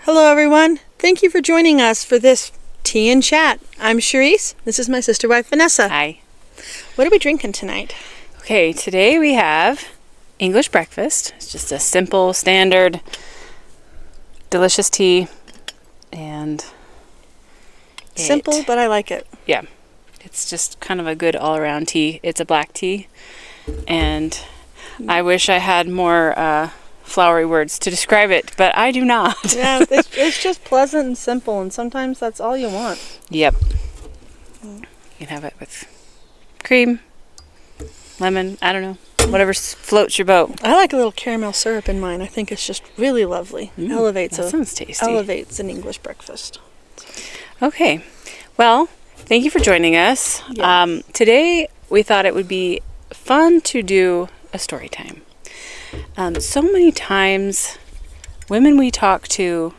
Hello, everyone. Thank you for joining us for this Tea and Chat. I'm Sharis. This is my sister wife, Vanessa. Hi. What are we drinking tonight? Okay, today we have English breakfast. It's just a simple, standard, delicious tea. And simple, but I like it. Yeah. It's just kind of a good all-around tea. It's a black tea. And I wish I had more flowery words to describe it, but I do not. Yeah, it's just pleasant and simple, and sometimes that's all you want. Yep. You can have it with cream, lemon, I don't know, whatever floats your boat. I like a little caramel syrup in mine. I think it's just really lovely. Sounds tasty. Elevates an English breakfast. Okay. Well, thank you for joining us. Yes. Today we thought it would be fun to do a story time. So many times women we talk to,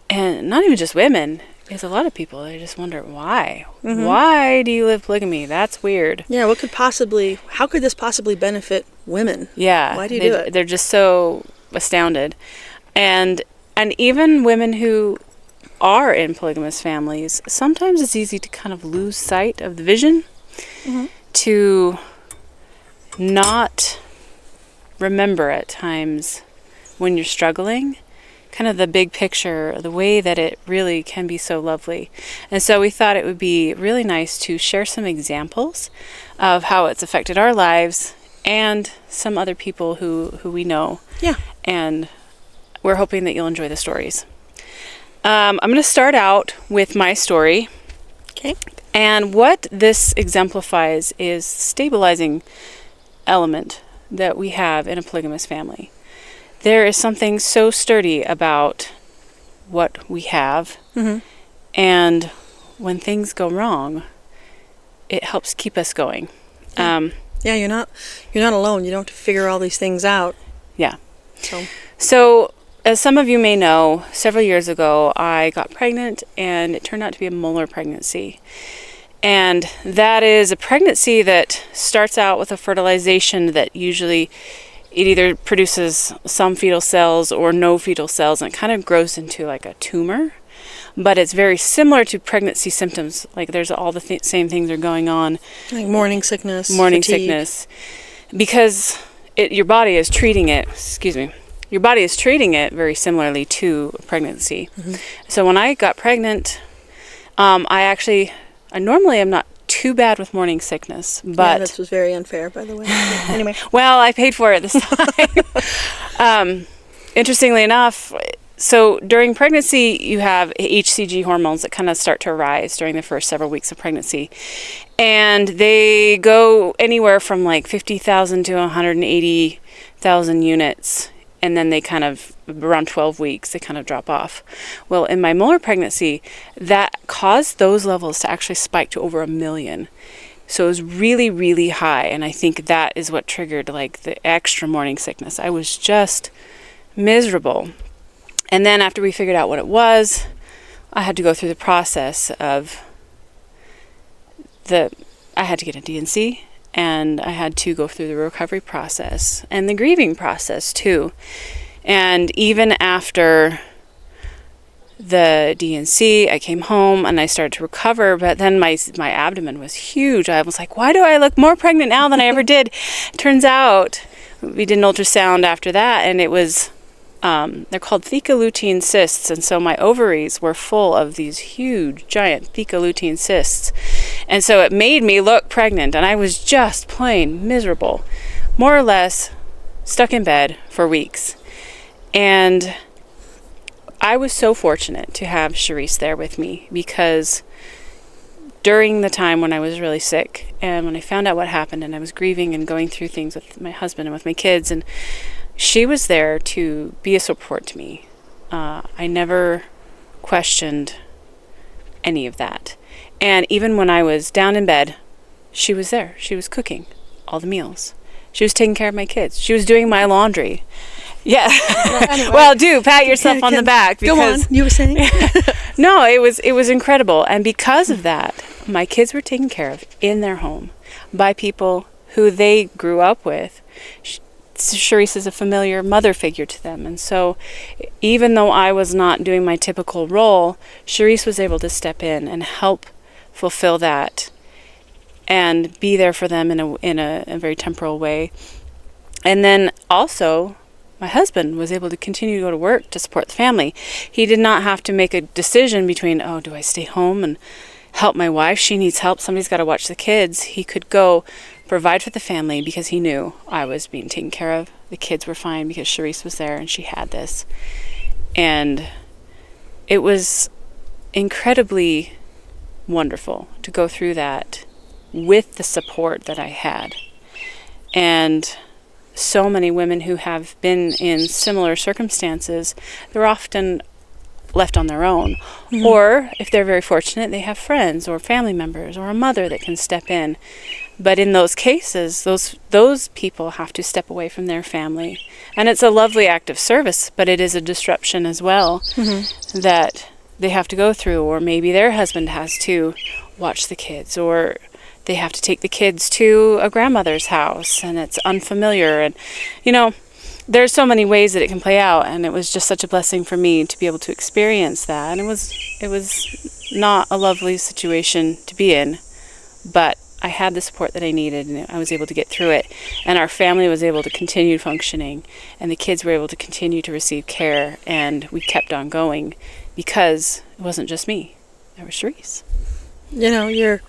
and not even just women, is a lot of people, they just wonder why. Mm-hmm. Why do you live polygamy? That's weird. Yeah, how could this possibly benefit women? Yeah. Why do you do it? They're just so astounded. And even women who are in polygamous families, sometimes it's easy to kind of lose sight of the vision, to not remember at times when you're struggling, kind of the big picture, the way that it really can be so lovely. And so we thought it would be really nice to share some examples of how it's affected our lives and some other people who we know. Yeah. And we're hoping that you'll enjoy the stories. I'm going to start out with my story. Okay. And what this exemplifies is stabilizing element that we have in a polygamous family. There is something so sturdy about what we have, and when things go wrong, it helps keep us going. Yeah, you're not alone. You don't have to figure all these things out. Yeah. So, as some of you may know, several years ago I got pregnant, and it turned out to be a molar pregnancy. And that is a pregnancy that starts out with a fertilization that usually it either produces some fetal cells or no fetal cells, and it kind of grows into like a tumor. But it's very similar to pregnancy symptoms. Like there's all the same things are going on. Like morning sickness, because your body is treating it, your body is treating it very similarly to pregnancy. So when I got pregnant, I normally am not too bad with morning sickness, but... Yeah, this was very unfair, by the way. Anyway. Well, I paid for it this time. Interestingly enough, so during pregnancy, you have HCG hormones that kind of start to rise during the first several weeks of pregnancy. And they go anywhere from like 50,000 to 180,000 units. And then they kind of, around 12 weeks, they kind of drop off. Well, in my molar pregnancy, that caused those levels to actually spike to over 1 million. So it was really, really high. And I think that is what triggered like the extra morning sickness. I was just miserable. And then after we figured out what it was, I had to go through the process of I had to get a D&C. And I had to go through the recovery process and the grieving process too. And even after the D&C, I came home and I started to recover, but then my abdomen was huge. I was like, why do I look more pregnant now than I ever did? Turns out we did an ultrasound after that, and it was, they're called theca lutein cysts. And so my ovaries were full of these huge, giant theca lutein cysts. And so it made me look pregnant, and I was just plain miserable, more or less stuck in bed for weeks. And I was so fortunate to have Sharis there with me, because during the time when I was really sick and when I found out what happened and I was grieving and going through things with my husband and with my kids, and she was there to be a support to me. I never questioned any of that. And even when I was down in bed, she was there. She was cooking all the meals. She was taking care of my kids. She was doing my laundry. Yeah. Anyway. Well, do pat yourself on the back. Because, go on. You were saying? No, it was incredible. And because of that, my kids were taken care of in their home by people who they grew up with. Sharis is a familiar mother figure to them. And so even though I was not doing my typical role, Sharis was able to step in and help fulfill that and be there for them in a very temporal way. And then also, my husband was able to continue to go to work to support the family. He did not have to make a decision between, oh, do I stay home and help my wife? She needs help. Somebody's got to watch the kids. He could go provide for the family because he knew I was being taken care of. The kids were fine because Sharis was there and she had this. And it was incredibly wonderful to go through that with the support that I had. And so many women who have been in similar circumstances, they're often left on their own. Mm-hmm. Or if they're very fortunate, they have friends or family members or a mother that can step in. But in those cases, those people have to step away from their family. And it's a lovely act of service, but it is a disruption as well, mm-hmm. that they have to go through. Or maybe their husband has to watch the kids, or they have to take the kids to a grandmother's house and it's unfamiliar. And, there's so many ways that it can play out. And it was just such a blessing for me to be able to experience that. And it was not a lovely situation to be in, but I had the support that I needed, and I was able to get through it. And our family was able to continue functioning, and the kids were able to continue to receive care, and we kept on going because it wasn't just me. There was Sharis. Your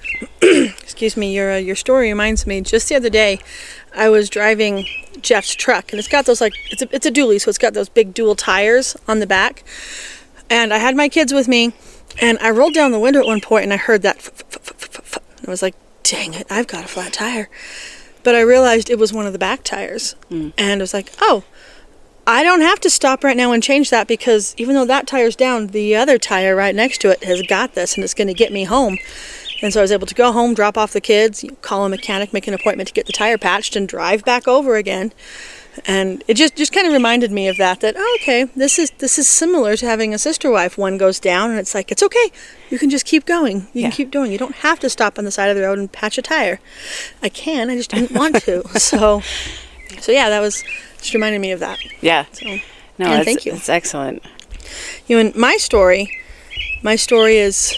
excuse me, your story reminds me. Just the other day, I was driving Jeff's truck, and it's got those it's a dually, so it's got those big dual tires on the back. And I had my kids with me, and I rolled down the window at one point, and I heard that. And I was like, dang it, I've got a flat tire. But I realized it was one of the back tires. And I was like, oh, I don't have to stop right now and change that, because even though that tire's down, the other tire right next to it has got this, and it's going to get me home. And so I was able to go home, drop off the kids, call a mechanic, make an appointment to get the tire patched, and drive back over again. And it just kind of reminded me of that, oh, okay, this is similar to having a sister wife. One goes down, and it's like, it's okay. You can just keep going. You can keep doing. You don't have to stop on the side of the road and patch a tire. I can. I just didn't want to. So yeah, that was just reminded me of that. Yeah. So, thank you. It's excellent. And my story is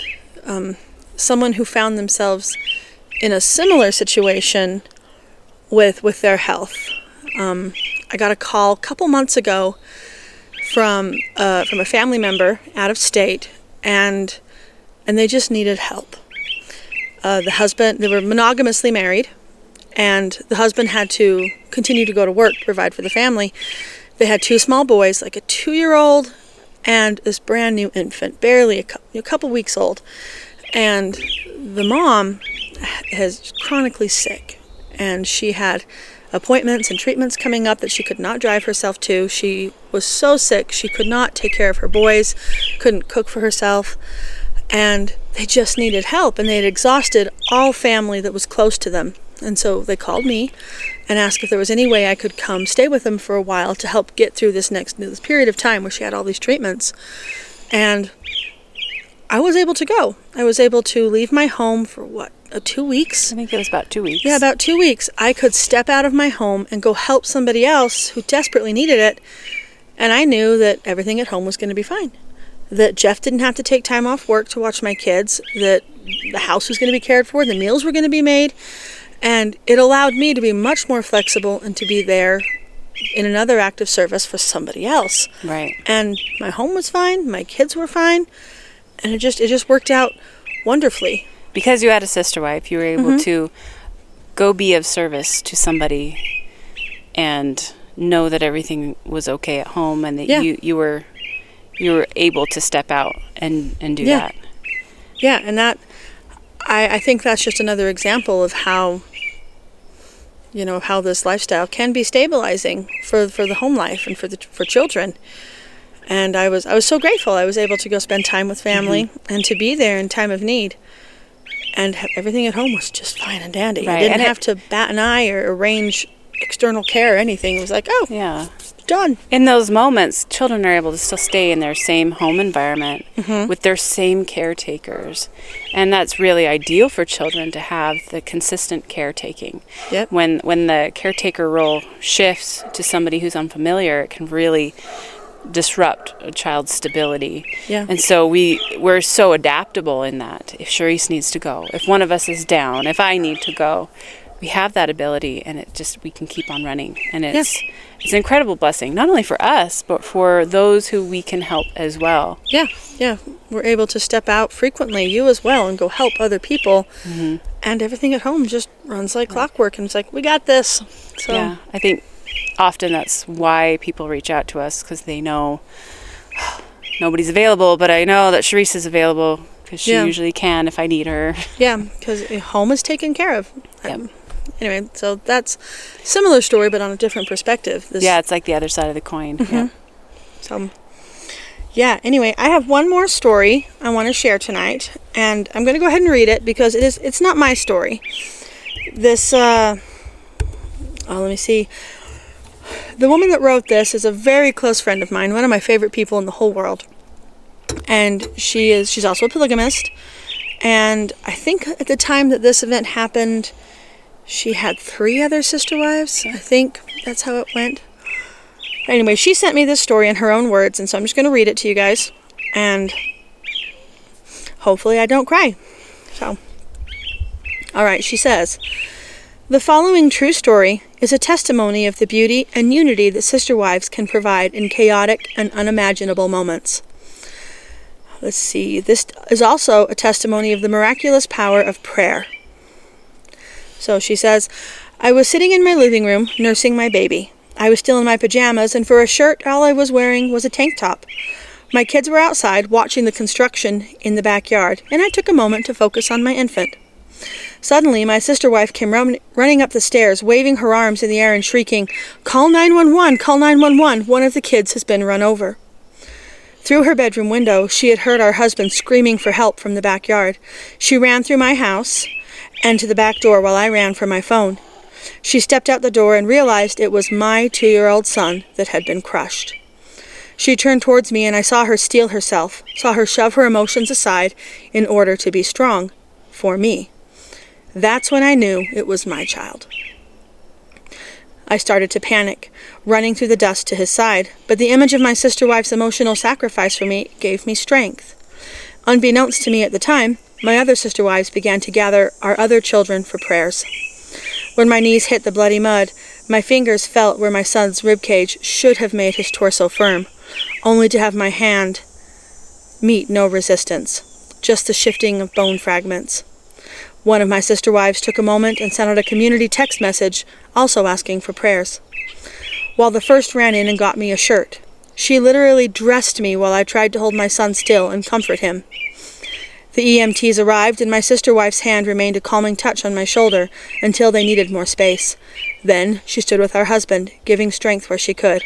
someone who found themselves in a similar situation with their health. I got a call a couple months ago from a family member out of state, and they just needed help. The husband, they were monogamously married, and the husband had to continue to go to work to provide for the family. They had two small boys, like a 2-year-old and this brand new infant, barely a couple weeks old. And the mom is chronically sick, and she had appointments and treatments coming up that she could not drive herself to. She was so sick she could not take care of her boys, couldn't cook for herself, and they just needed help, and they had exhausted all family that was close to them. And so they called me and asked if there was any way I could come stay with them for a while to help get through this period of time where she had all these treatments. And I was able to go. I was able to leave my home for 2 weeks? I think it was about 2 weeks. Yeah, about 2 weeks. I could step out of my home and go help somebody else who desperately needed it. And I knew that everything at home was going to be fine. That Jeff didn't have to take time off work to watch my kids. That the house was going to be cared for. The meals were going to be made. And it allowed me to be much more flexible and to be there in another act of service for somebody else. Right. And my home was fine. My kids were fine. And it just worked out wonderfully. Because you had a sister wife, you were able to go be of service to somebody and know that everything was okay at home, and that you were able to step out and do that. Yeah, and that I think that's just another example of how this lifestyle can be stabilizing for the home life and for children. And I was so grateful. I was able to go spend time with family and to be there in time of need. And everything at home was just fine and dandy. Right. I didn't have to bat an eye or arrange external care or anything. It was like, don't done. In those moments, children are able to still stay in their same home environment with their same caretakers. And that's really ideal for children to have the consistent caretaking. Yep. When the caretaker role shifts to somebody who's unfamiliar, it can really disrupt a child's stability. Yeah. And so we're so adaptable in that. If Sharis needs to go, if one of us is down, if I need to go, we have that ability, and we can keep on running. And it's an incredible blessing, not only for us, but for those who we can help as well. Yeah. We're able to step out frequently, you as well, and go help other people. And everything at home just runs like clockwork, and it's like, we got this. So yeah, I think often that's why people reach out to us, because they know nobody's available, but I know that Sharis is available, because she usually can if I need her. Yeah, because home is taken care of. Yep. Anyway, so that's similar story, but on a different perspective. It's like the other side of the coin. Yeah. So, anyway, I have one more story I want to share tonight, and I'm going to go ahead and read it because it's not my story. This, let me see. The woman that wrote this is a very close friend of mine, one of my favorite people in the whole world. And she's also a polygamist. And I think at the time that this event happened, she had 3 other sister wives. I think that's how it went. Anyway, she sent me this story in her own words, and so I'm just going to read it to you guys. And hopefully I don't cry. So, all right, she says, "The following true story is a testimony of the beauty and unity that sister wives can provide in chaotic and unimaginable moments. Let's see, this is also a testimony of the miraculous power of prayer." So she says, "I was sitting in my living room nursing my baby. I was still in my pajamas, and for a shirt, all I was wearing was a tank top. My kids were outside watching the construction in the backyard, and I took a moment to focus on my infant. Suddenly, my sister wife came running up the stairs, waving her arms in the air and shrieking, 'Call 911! Call 911! One of the kids has been run over.' Through her bedroom window, she had heard our husband screaming for help from the backyard. She ran through my house and to the back door while I ran for my phone. She stepped out the door and realized it was my 2-year-old son that had been crushed. She turned towards me, and I saw her steel herself, saw her shove her emotions aside in order to be strong for me. That's when I knew it was my child. I started to panic, running through the dust to his side, but the image of my sister wife's emotional sacrifice for me gave me strength. Unbeknownst to me at the time, my other sister wives began to gather our other children for prayers. When my knees hit the bloody mud, my fingers felt where my son's ribcage should have made his torso firm, only to have my hand meet no resistance, just the shifting of bone fragments. One of my sister wives took a moment and sent out a community text message, also asking for prayers. While the first ran in and got me a shirt. She literally dressed me while I tried to hold my son still and comfort him. The EMTs arrived, and my sister wife's hand remained a calming touch on my shoulder until they needed more space. Then she stood with our husband, giving strength where she could.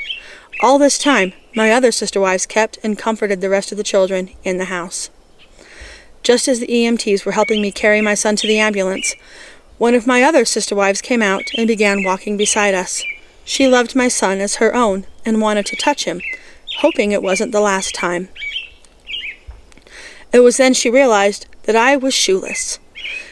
All this time, my other sister wives kept and comforted the rest of the children in the house. Just as the EMTs were helping me carry my son to the ambulance, one of my other sister wives came out and began walking beside us. She loved my son as her own and wanted to touch him, hoping it wasn't the last time. It was then she realized that I was shoeless.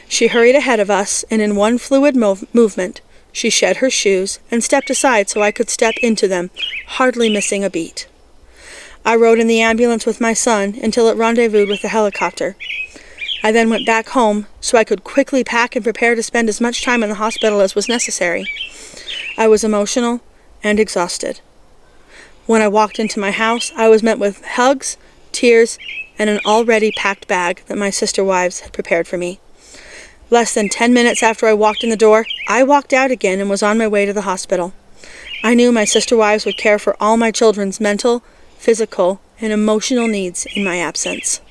She hurried ahead of us, and in one fluid movement, she shed her shoes and stepped aside so I could step into them, hardly missing a beat. I rode in the ambulance with my son until it rendezvoused with the helicopter. I then went back home so I could quickly pack and prepare to spend as much time in the hospital as was necessary. I was emotional and exhausted. When I walked into my house, I was met with hugs, tears, and an already packed bag that my sister wives had prepared for me. Less than 10 minutes after I walked in the door, I walked out again and was on my way to the hospital. I knew my sister wives would care for all my children's mental, physical, and emotional needs in my absence.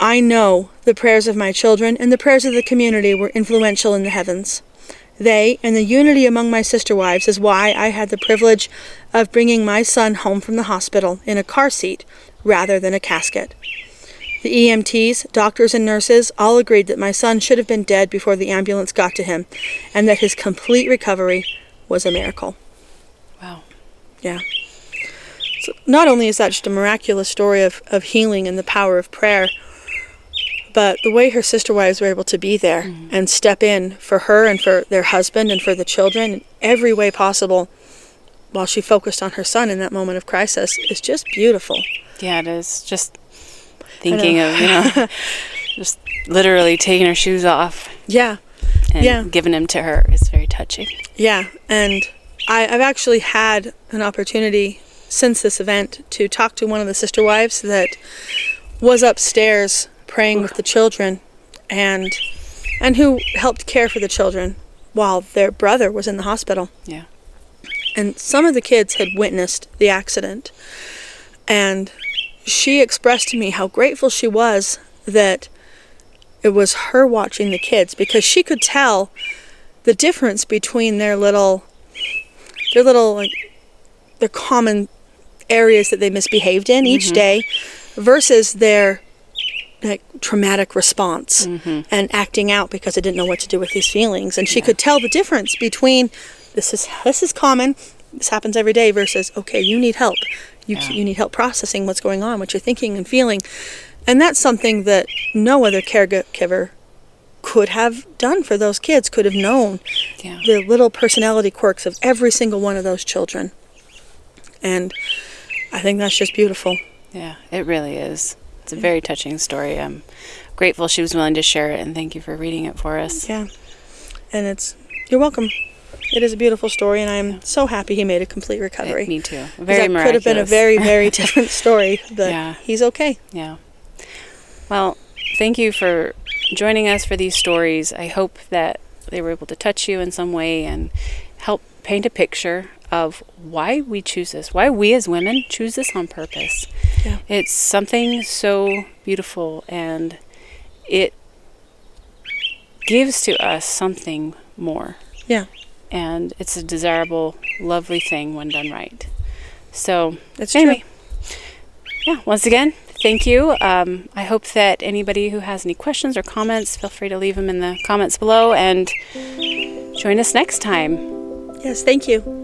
I know the prayers of my children and the prayers of the community were influential in the heavens. They and the unity among my sister wives is why I had the privilege of bringing my son home from the hospital in a car seat rather than a casket. The EMTs, doctors, and nurses all agreed that my son should have been dead before the ambulance got to him, and that his complete recovery was a miracle. Wow. Yeah. So not only is that just a miraculous story of healing and the power of prayer, but the way her sister wives were able to be there and step in for her and for their husband and for the children in every way possible while she focused on her son in that moment of crisis is just beautiful. Yeah, it is. Just thinking of, just literally taking her shoes off. Yeah. And giving them to her is very touching. Yeah, and I've actually had an opportunity since this event to talk to one of the sister wives that was upstairs praying with the children and who helped care for the children while their brother was in the hospital. Yeah. And some of the kids had witnessed the accident, and she expressed to me how grateful she was that it was her watching the kids, because she could tell the difference between their common areas that they misbehaved in each day versus their traumatic response and acting out because they didn't know what to do with these feelings. And she could tell the difference between this is common, this happens every day, versus, okay, you need help. You need help processing what's going on, what you're thinking and feeling. And that's something that no other caregiver could have done for those kids, could have known the little personality quirks of every single one of those children. And I think that's just beautiful. Yeah, it really is. It's a very touching story. I'm grateful she was willing to share it, and thank you for reading it for us. Yeah, and you're welcome. It is a beautiful story, and I'm so happy he made a complete recovery. Me too. Very miraculous. That could have been a very, very different story, but he's okay. Yeah. Well, thank you for joining us for these stories. I hope that they were able to touch you in some way and help paint a picture of why we choose this, why we as women choose this on purpose. Yeah. It's something so beautiful, and it gives to us something more. Yeah. And it's a desirable, lovely thing when done right. So, that's anyway. True. Yeah, once again, thank you. I hope that anybody who has any questions or comments, feel free to leave them in the comments below, and join us next time. Yes, thank you.